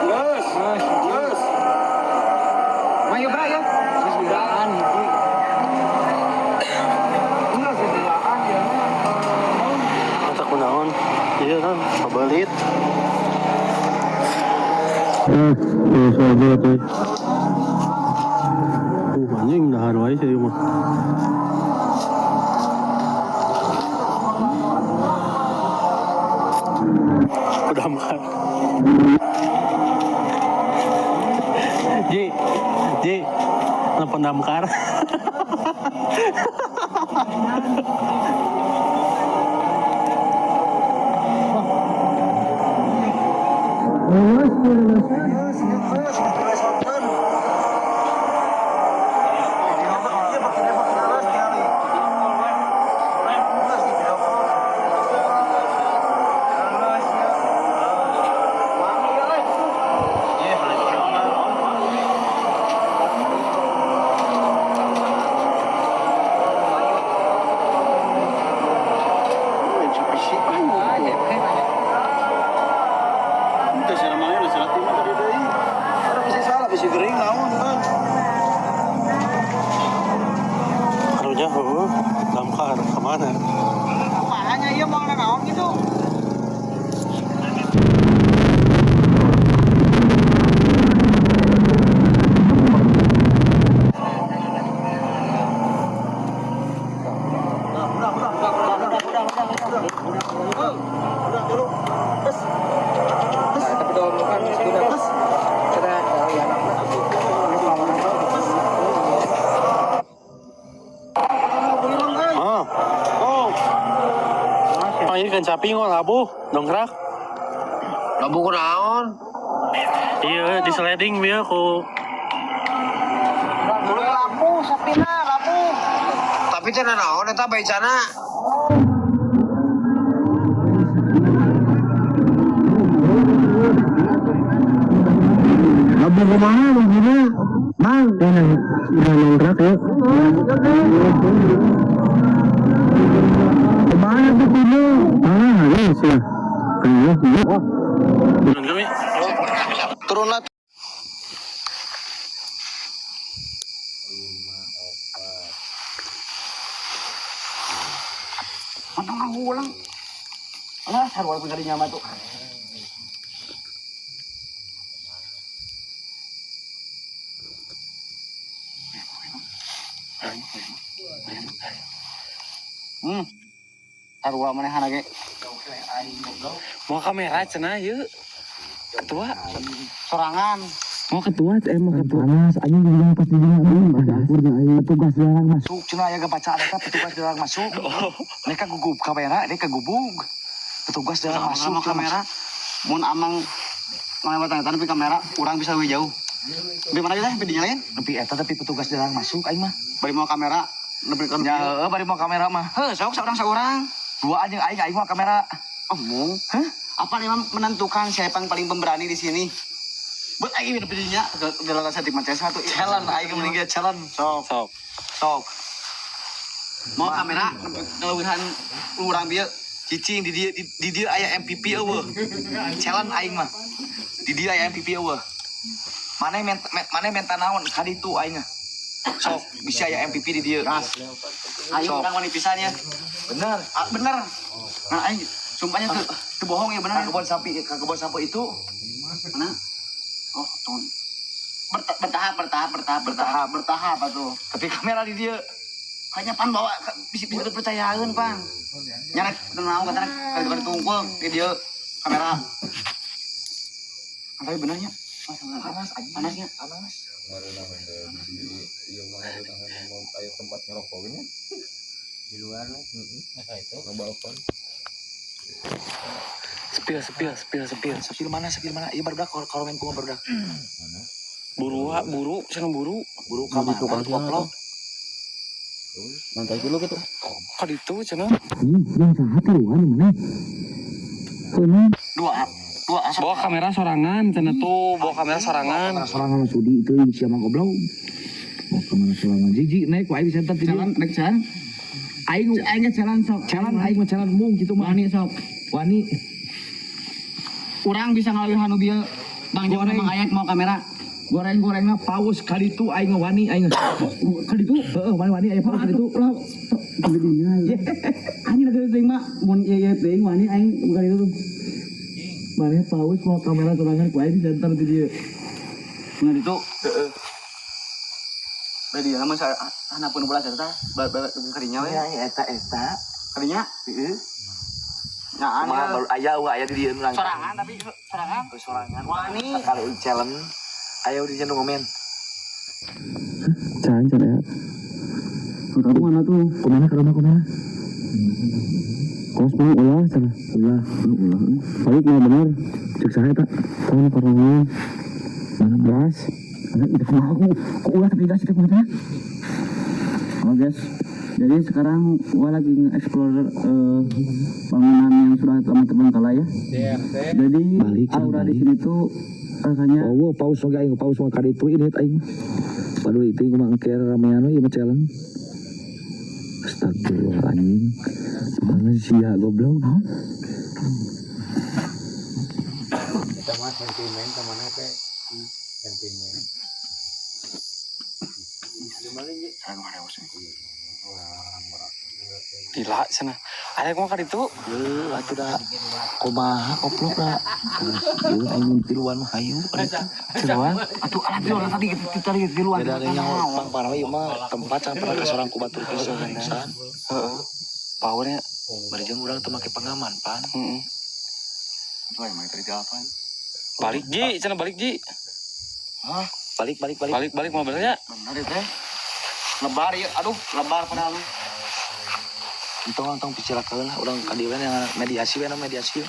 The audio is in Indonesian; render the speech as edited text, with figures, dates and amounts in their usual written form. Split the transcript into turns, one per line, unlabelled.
Yes. Yes.
Mayo bra ya. Sesudaan itu. Enggak sesudaan ya.
Masa kunaon? Iya kan, kabalit. Saja tuh. Anjing dahar wae sih mah. Udah makan. Ji, kenapa damkar? Harunya damkar kemana?
Makanya iya mau naon gitu.
Panggilkan sapi ngol labu dongkrak.
Labu kunaon?
Iya di sliding dia ku.
Labu sapina labu.
Tapi cenah naon eta baicana?
Labu kumaha begini? Mang, udah nongkrak ya. Kemana tuh kudu? Ini sih. Turun kami.
Turunlah.
Mantang ulang. Alah, sarwa pun nyama tuh. Sarwa manehan lagi.
Mau kamera cenah yuk. Ketua.
Sorangan.
Mau ketua, mau ketua. Panas, anjing bilang pas dibilang ada akurnya petugas dilarang masuk.
Cina ya kebaca ada petugas dilarang masuk. Mereka gugup kamera, mereka gubug. Petugas dilarang masuk kamera. Mun amang ngelewat tapi kamera kurang bisa lebih jauh. Di mana kita dinyalain? Tapi petugas dilarang masuk aing mah. Bari mau kamera lebih kerja. Bari mau kamera mah. Sok seorang. Dua aja aing mau kamera. Omong. Apa nih menentukan siapa yang paling pemberani di sini? Buat aing ini pilihnya dalam satu macam satu. Challenge aing meninggal challenge. Sok. Mau kamera ngelewihan urang dia cicing di dia aya MVP eueuh. Challenge aing mah. Di dia aya MVP eueuh. Mana menta naon ka ditu aing. Sok bisa aya MVP di dia. Aing urang mani pisannya. Bener. Bener. Nah aing sumpahnya tuh bohong ya benar. Kebun sapi itu mana? Oh, ton. Bertahap atuh. Tapi kamera di dia hanya pan bawa bisa percayaan pan. Nyana tenang katana kali tungkul di dia kamera. Tapi benarnya panasnya.
Iya mah ada tangan mau kayak tempat ngerokok ini di luar lah. Itu ke balkon. Sepil mana? Iya barudak kalau main bunga barudak.
Buru, cenah buru.
Buru kamar tukang goblok.
Mantai dulu gitu.
Ka ditu cenah.
Yang sahat luar mana?
Dua asap.
Bawa kamera sorangan cenah tuh, bawa kamera sorangan.
Sorangan sudi itu siapa goblok. Bawa kamera sorangan. Jiji naik wae bisa tadi.
Naik jalan.
Aing jalan sok. Jalan aing mah jalan mung gitu mah ani sok. Wani.
Urang bisa ngalawi hanu bieu Bang Jawa Mang Ayat mau kamera.
Goreng-gorengna paus kali itu aing wani aing. Kali itu heeh wani aya paus kali itu.
Gedinya. Anjing lagi teuing mah mun ieu teuing wani aing kali itu.
Mana paus mau kamera sorangan ku aing jantar di dieu.
Mun itu heeh. Badi nama saya hanapeun bola eta kadinya we.
Ya eta.
Kadinya? Heeh. Nyaan
Baru aya di dieu urang.
sorangan tapi sorangan.
Sorangan.
Wani.
Kalau challenge ayo di jendu ngomen.
Can ya. Kamu mana tuh?
Kumana ke rumah kumana?
Kos mau ulah sana.
Ulah.
Balik mah bener. Cek saya tak. Kamu parang
Mana
gas. Itu mau kok ulah tapi gas itu punya. Oh guys. Jadi sekarang gua lagi nge-explore bangunan yang sudah lama terbengkalai ya. Jadi
Balik,
aura di
balik.
sini tuh rasanya
Oh, paus oge aing paus mah kali itu ini aing. Padu itu mah engker ramean ieu mah challenge. Astagfirullah anjing. Mana sia goblok.
Kita mah sentimen temannya teh. Sentimen.
gila sana. Ada gua kan itu.
Atuh da kumaha goblok da. Ieu aing tiluan mah hayu.
Tiluan. Atuh alat tiluan tadi tadi tiluan.
Beda ada yang pang parah ieu mah tempat can pernah ka sorang ku batur pisan.
Heeh. Powernya
Bari jeung urang teu make pengaman pan.
heeh.
Itu yang tadi jawaban.
Balik Ji, cenah balik Ji.
Balik.
Balik mobilnya.
Benar itu teh. Lebar ya, aduh, lebar padahal.
Entong picirakeun lah urang ka dieu yang mediasi we mediasi.